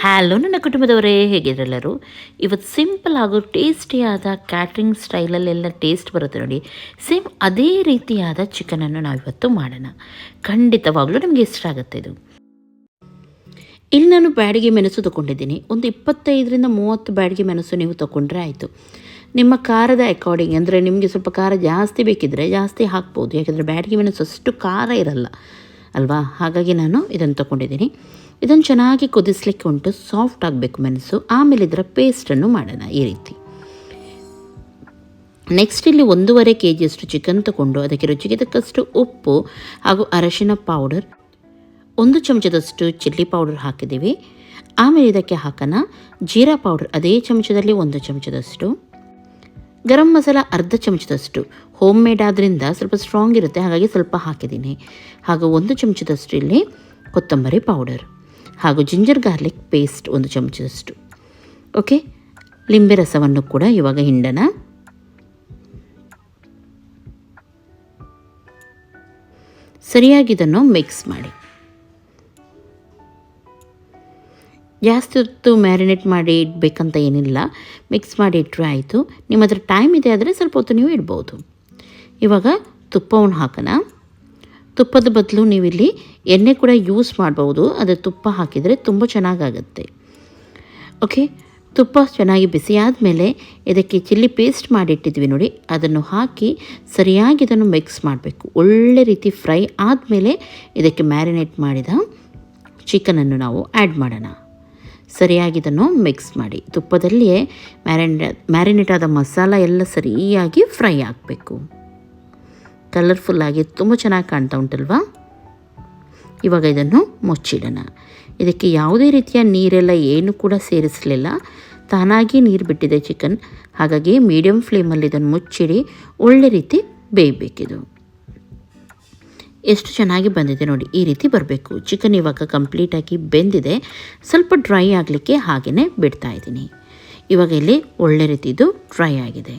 Hello ನನ್ನ ಕುಟುಂಬದವರೇ, ಹೇಗಿದ್ರೆಲ್ಲರೂ? ಇವತ್ತು simple ಹಾಗೂ ಟೇಸ್ಟಿಯಾದ ಕ್ಯಾಟ್ರಿಂಗ್ ಸ್ಟೈಲಲ್ಲೆಲ್ಲ ಟೇಸ್ಟ್ ಬರುತ್ತೆ ನೋಡಿ, ಸೇಮ್ ಅದೇ ರೀತಿಯಾದ ಚಿಕನನ್ನು ನಾವಿವತ್ತು ಮಾಡೋಣ. ಖಂಡಿತವಾಗ್ಲೂ ನಿಮಗೆ ಇಷ್ಟ ಆಗುತ್ತೆ ಇದು. ಇಲ್ಲಿ ನಾನು ಬ್ಯಾಡಿಗೆ ಮೆಣಸು ತೊಗೊಂಡಿದ್ದೀನಿ. ಒಂದು 25-30 ಬ್ಯಾಡಿಗೆ ಮೆಣಸು ನೀವು ತೊಗೊಂಡ್ರೆ ಆಯಿತು. ನಿಮ್ಮ ಖಾರದ ಅಕಾರ್ಡಿಂಗ್, ಅಂದರೆ ನಿಮಗೆ ಸ್ವಲ್ಪ ಖಾರ ಜಾಸ್ತಿ ಬೇಕಿದ್ದರೆ ಜಾಸ್ತಿ ಹಾಕ್ಬೋದು, ಯಾಕೆಂದರೆ ಬ್ಯಾಡಿಗೆ ಮೆಣಸು ಅಷ್ಟು ಖಾರ ಇರಲ್ಲ ಅಲ್ವಾ. ಹಾಗಾಗಿ ನಾನು ಇದನ್ನು ತೊಗೊಂಡಿದ್ದೀನಿ. ಇದನ್ನು ಚೆನ್ನಾಗಿ ಕುದಿಸ್ಲಿಕ್ಕೆ ಉಂಟು, ಸಾಫ್ಟ್ ಆಗಬೇಕು ಮೆಣಸು. ಆಮೇಲೆ ಇದರ ಪೇಸ್ಟನ್ನು ಮಾಡೋಣ ಈ ರೀತಿ. ನೆಕ್ಸ್ಟ್ ಇಲ್ಲಿ 1.5 kg ಚಿಕನ್ ತೊಗೊಂಡು ಅದಕ್ಕೆ ರುಚಿಗೆ ತಕ್ಕಷ್ಟು ಉಪ್ಪು ಹಾಗೂ ಅರಶಿನ ಪೌಡರ್, 1 ಚಮಚದಷ್ಟು ಚಿಲ್ಲಿ ಪೌಡರ್ ಹಾಕಿದ್ದೀವಿ. ಆಮೇಲೆ ಇದಕ್ಕೆ ಹಾಕೋಣ ಜೀರಾ ಪೌಡರ್, ಅದೇ ಚಮಚದಲ್ಲಿ 1 ಚಮಚದಷ್ಟು, ಗರಂ ಮಸಾಲ ಅರ್ಧ ಚಮಚದಷ್ಟು. ಹೋಮ್ ಮೇಡ್ ಆದ್ದರಿಂದ ಸ್ವಲ್ಪ ಸ್ಟ್ರಾಂಗ್ ಇರುತ್ತೆ, ಹಾಗಾಗಿ ಸ್ವಲ್ಪ ಹಾಕಿದ್ದೀನಿ. ಹಾಗೂ 1 ಚಮಚದಷ್ಟು ಇಲ್ಲಿ ಕೊತ್ತಂಬರಿ ಪೌಡರ್, ಹಾಗೂ ಜಿಂಜರ್ ಗಾರ್ಲಿಕ್ ಪೇಸ್ಟ್ 1 ಚಮಚದಷ್ಟು. ಓಕೆ, ಲಿಂಬೆ ರಸವನ್ನು ಕೂಡ ಇವಾಗ ಹಿಂಡೋಣ. ಸರಿಯಾಗಿ ಇದನ್ನು ಮಿಕ್ಸ್ ಮಾಡಿ. ಜಾಸ್ತಿ ಹೊತ್ತು ಮ್ಯಾರಿನೇಟ್ ಮಾಡಿ ಇಡಬೇಕಂತ ಏನಿಲ್ಲ, ಮಿಕ್ಸ್ ಮಾಡಿ ಇಟ್ಟರೆ ಆಯಿತು. ನಿಮ್ಮ ಹತ್ರ ಟೈಮ್ ಇದೆ ಆದರೆ ಸ್ವಲ್ಪ ಹೊತ್ತು ನೀವು ಇಡ್ಬೋದು. ಇವಾಗ ತುಪ್ಪವನ್ನು ಹಾಕೋಣ. ತುಪ್ಪದ ಬದಲು ನೀವಿಲ್ಲಿ ಎಣ್ಣೆ ಕೂಡ ಯೂಸ್ ಮಾಡ್ಬೋದು, ಆದರೆ ತುಪ್ಪ ಹಾಕಿದರೆ ತುಂಬ ಚೆನ್ನಾಗಾಗುತ್ತೆ. ಓಕೆ, ತುಪ್ಪ ಚೆನ್ನಾಗಿ ಬಿಸಿ ಆದಮೇಲೆ ಇದಕ್ಕೆ ಚಿಲ್ಲಿ ಪೇಸ್ಟ್ ಮಾಡಿಟ್ಟಿದ್ವಿ ನೋಡಿ, ಅದನ್ನು ಹಾಕಿ ಸರಿಯಾಗಿ ಇದನ್ನು ಮಿಕ್ಸ್ ಮಾಡಬೇಕು. ಒಳ್ಳೆ ರೀತಿ ಫ್ರೈ ಆದಮೇಲೆ ಇದಕ್ಕೆ ಮ್ಯಾರಿನೇಟ್ ಮಾಡಿದ ಚಿಕನನ್ನು ನಾವು ಆ್ಯಡ್ ಮಾಡೋಣ. ಸರಿಯಾಗಿ ಇದನ್ನು ಮಿಕ್ಸ್ ಮಾಡಿ. ತುಪ್ಪದಲ್ಲಿಯೇ ಮ್ಯಾರಿನೇಟ್ ಆದ ಮಸಾಲ ಎಲ್ಲ ಸರಿಯಾಗಿ ಫ್ರೈ ಆಗಬೇಕು. ಕಲರ್ಫುಲ್ಲಾಗಿ ತುಂಬ ಚೆನ್ನಾಗಿ ಕಾಣ್ತಾ ಉಂಟಲ್ವಾ. ಇವಾಗ ಇದನ್ನು ಮುಚ್ಚಿಡೋಣ. ಇದಕ್ಕೆ ಯಾವುದೇ ರೀತಿಯ ನೀರೆಲ್ಲ ಏನು ಕೂಡ ಸೇರಿಸಲಿಲ್ಲ, ತಾನಾಗಿ ನೀರು ಬಿಟ್ಟಿದೆ ಚಿಕನ್. ಹಾಗಾಗಿ ಮೀಡಿಯಮ್ ಫ್ಲೇಮಲ್ಲಿ ಇದನ್ನು ಮುಚ್ಚಿಡಿ, ಒಳ್ಳೆ ರೀತಿ ಬೇಯಬೇಕಿದು. ಎಷ್ಟು ಚೆನ್ನಾಗಿ ಬಂದಿದೆ ನೋಡಿ, ಈ ರೀತಿ ಬರಬೇಕು. ಚಿಕನ್ ಇವಾಗ ಕಂಪ್ಲೀಟಾಗಿ ಬೆಂದಿದೆ, ಸ್ವಲ್ಪ ಡ್ರೈ ಆಗಲಿಕ್ಕೆ ಹಾಗೆಯೇ ಬಿಡ್ತಾ ಇದ್ದೀನಿ. ಇವಾಗ ಇಲ್ಲಿ ಒಳ್ಳೆ ರೀತಿ ಇದು ಡ್ರೈ ಆಗಿದೆ.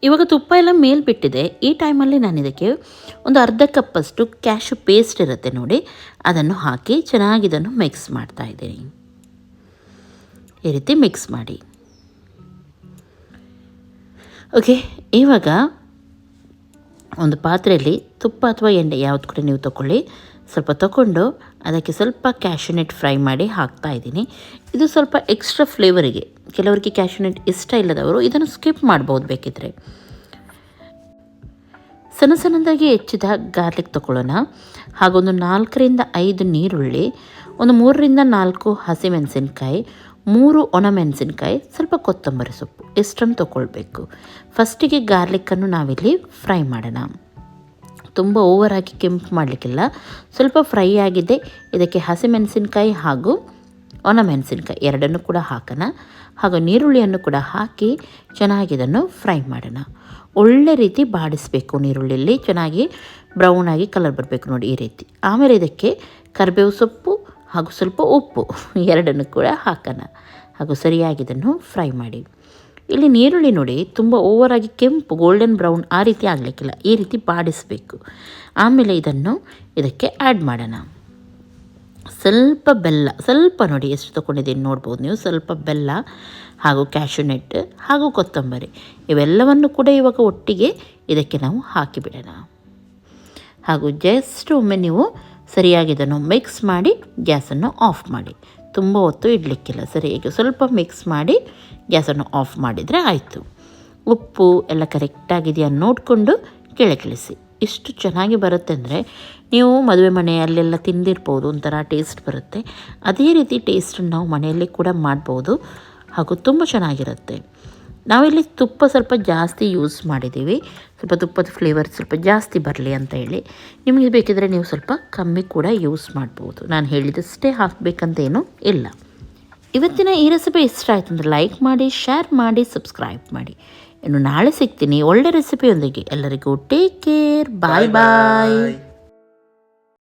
ಇವಾಗ ತುಪ್ಪ ಎಲ್ಲ ಮೇಲೆ ಬಿಟ್ಟಿದೆ. ಈ ಟೈಮಲ್ಲಿ ನಾನು ಇದಕ್ಕೆ ಒಂದು ಅರ್ಧ ಕಪ್ಪಷ್ಟು ಕ್ಯಾಶು ಪೇಸ್ಟ್ ಇರುತ್ತೆ ನೋಡಿ, ಅದನ್ನು ಹಾಕಿ ಚೆನ್ನಾಗಿ ಇದನ್ನು ಮಿಕ್ಸ್ ಮಾಡ್ತಾ ಇದ್ದೀನಿ. ಈ ರೀತಿ ಮಿಕ್ಸ್ ಮಾಡಿ. ಓಕೆ, ಇವಾಗ ಒಂದು ಪಾತ್ರೆಯಲ್ಲಿ ತುಪ್ಪ ಅಥವಾ ಎಣ್ಣೆ ಯಾವುದು ಕೂಡ ನೀವು ತಗೊಳ್ಳಿ, ಸ್ವಲ್ಪ ತಗೊಂಡು ಅದಕ್ಕೆ ಸ್ವಲ್ಪ ಕ್ಯಾಶ್ಯೂನಟ್ ಫ್ರೈ ಮಾಡಿ ಹಾಕ್ತಾ ಇದ್ದೀನಿ. ಇದು ಸ್ವಲ್ಪ ಎಕ್ಸ್ಟ್ರಾ ಫ್ಲೇವರಿಗೆ. ಕೆಲವರಿಗೆ ಕ್ಯಾಶ್ಯೂನಟ್ ಇಷ್ಟ ಇಲ್ಲದವರು ಇದನ್ನು ಸ್ಕಿಪ್ ಮಾಡ್ಬೋದು ಬೇಕಿದ್ರೆ. ಸಣ್ಣ ಸಣ್ಣದಾಗಿ ಹೆಚ್ಚಿದ ಗಾರ್ಲಿಕ್ ತಗೊಳ್ಳೋಣ. ಹಾಗೊಂದು 4-5 ನೀರುಳ್ಳಿ, ಒಂದು 3-4 ಹಸಿಮೆಣಸಿನ್ಕಾಯಿ, 3 ಒಣಮೆಣಸಿನ್ಕಾಯಿ, ಸ್ವಲ್ಪ ಕೊತ್ತಂಬರಿ ಸೊಪ್ಪು, ಇಷ್ಟನ್ನು ತೊಗೊಳ್ಬೇಕು. ಫಸ್ಟಿಗೆ ಗಾರ್ಲಿಕ್ಕನ್ನು ನಾವಿಲ್ಲಿ ಫ್ರೈ ಮಾಡೋಣ. ತುಂಬ ಓವರಾಗಿ ಕೆಂಪು ಮಾಡಲಿಕ್ಕಿಲ್ಲ, ಸ್ವಲ್ಪ ಫ್ರೈ ಆಗಿದೆ. ಇದಕ್ಕೆ ಹಸಿಮೆಣಸಿನ್ಕಾಯಿ ಹಾಗೂ ಒಣಮೆಣಸಿನ್ಕಾಯಿ ಎರಡನ್ನು ಕೂಡ ಹಾಕೋಣ. ಹಾಗೂ ನೀರುಳ್ಳಿಯನ್ನು ಕೂಡ ಹಾಕಿ ಚೆನ್ನಾಗಿ ಇದನ್ನು ಫ್ರೈ ಮಾಡೋಣ. ಒಳ್ಳೆ ರೀತಿ ಬಾಡಿಸಬೇಕು. ನೀರುಳ್ಳಿಯಲ್ಲಿ ಚೆನ್ನಾಗಿ ಬ್ರೌನ್ ಆಗಿ ಕಲರ್ ಬರಬೇಕು ನೋಡಿ, ಈ ರೀತಿ. ಆಮೇಲೆ ಇದಕ್ಕೆ ಕರಿಬೇವು ಸೊಪ್ಪು ಹಾಗೂ ಸ್ವಲ್ಪ ಉಪ್ಪು ಎರಡನ್ನು ಕೂಡ ಹಾಕೋಣ. ಹಾಗೂ ಸರಿಯಾಗಿ ಇದನ್ನು ಫ್ರೈ ಮಾಡಿ. ಇಲ್ಲಿ ನೀರುಳ್ಳಿ ನೋಡಿ ತುಂಬ ಓವರಾಗಿ ಕೆಂಪು ಗೋಲ್ಡನ್ ಬ್ರೌನ್ ಆ ರೀತಿ ಆಗಲಿಕ್ಕಿಲ್ಲ, ಈ ರೀತಿ ಬಾಡಿಸಬೇಕು. ಆಮೇಲೆ ಇದನ್ನು ಇದಕ್ಕೆ ಆ್ಯಡ್ ಮಾಡೋಣ. ಸ್ವಲ್ಪ ಬೆಲ್ಲ, ಸ್ವಲ್ಪ ನೋಡಿ ಎಷ್ಟು ತೊಗೊಂಡಿದ್ದೀನಿ ನೋಡ್ಬೋದು ನೀವು, ಸ್ವಲ್ಪ ಬೆಲ್ಲ ಹಾಗೂ ಕ್ಯಾಶ್ಯೂನಟ್ ಹಾಗೂ ಕೊತ್ತಂಬರಿ ಇವೆಲ್ಲವನ್ನು ಕೂಡ ಇವಾಗ ಒಟ್ಟಿಗೆ ಇದಕ್ಕೆ ನಾವು ಹಾಕಿಬಿಡೋಣ. ಹಾಗೂ ಜಸ್ಟ್ ಒಮ್ಮೆ ನೀವು ಸರಿಯಾಗಿ ಇದನ್ನು ಮಿಕ್ಸ್ ಮಾಡಿ ಗ್ಯಾಸನ್ನು ಆಫ್ ಮಾಡಿ. ತುಂಬ ಹೊತ್ತು ಇಡಲಿಕ್ಕಿಲ್ಲ, ಸರಿಯಾಗಿ ಸ್ವಲ್ಪ ಮಿಕ್ಸ್ ಮಾಡಿ ಗ್ಯಾಸನ್ನು ಆಫ್ ಮಾಡಿದರೆ ಆಯಿತು. ಉಪ್ಪು ಎಲ್ಲ ಕರೆಕ್ಟಾಗಿದೆಯಾ ನೋಡಿಕೊಂಡು ಕೆಳಗಿಳಿಸಿ. ಇಷ್ಟು ಚೆನ್ನಾಗಿ ಬರುತ್ತೆ ಅಂದರೆ ನೀವು ಮದುವೆ ಮನೆಯಲ್ಲೆಲ್ಲ ತಿಂದಿರ್ಬೋದು, ಒಂಥರ ಟೇಸ್ಟ್ ಬರುತ್ತೆ. ಅದೇ ರೀತಿ ಟೇಸ್ಟನ್ನು ನಾವು ಮನೆಯಲ್ಲಿ ಕೂಡ ಮಾಡ್ಬೋದು, ಹಾಗೂ ತುಂಬ ಚೆನ್ನಾಗಿರುತ್ತೆ. ನಾವಿಲ್ಲಿ ತುಪ್ಪ ಸ್ವಲ್ಪ ಜಾಸ್ತಿ ಯೂಸ್ ಮಾಡಿದ್ದೀವಿ, ಸ್ವಲ್ಪ ತುಪ್ಪದ ಫ್ಲೇವರ್ ಸ್ವಲ್ಪ ಜಾಸ್ತಿ ಬರಲಿ ಅಂತ ಹೇಳಿ. ನಿಮಗೆ ಬೇಕಿದ್ರೆ ನೀವು ಸ್ವಲ್ಪ ಕಮ್ಮಿ ಕೂಡ ಯೂಸ್ ಮಾಡ್ಬೋದು. ನಾನು ಹೇಳಿದಷ್ಟೇ ಹಾಕಬೇಕಂತೇನೂ ಇಲ್ಲ. ಇವತ್ತಿನ ಈ ರೆಸಿಪಿ ಇಷ್ಟ ಆಯಿತು ಅಂದರೆ ಲೈಕ್ ಮಾಡಿ, ಶೇರ್ ಮಾಡಿ, ಸಬ್ಸ್ಕ್ರೈಬ್ ಮಾಡಿ. ಇನ್ನು ನಾಳೆ ಸಿಗ್ತೀನಿ ಒಳ್ಳೆ ರೆಸಿಪಿಯೊಂದಿಗೆ. ಎಲ್ಲರಿಗೂ ಟೇಕ್ ಕೇರ್, ಬಾಯ್ ಬಾಯ್.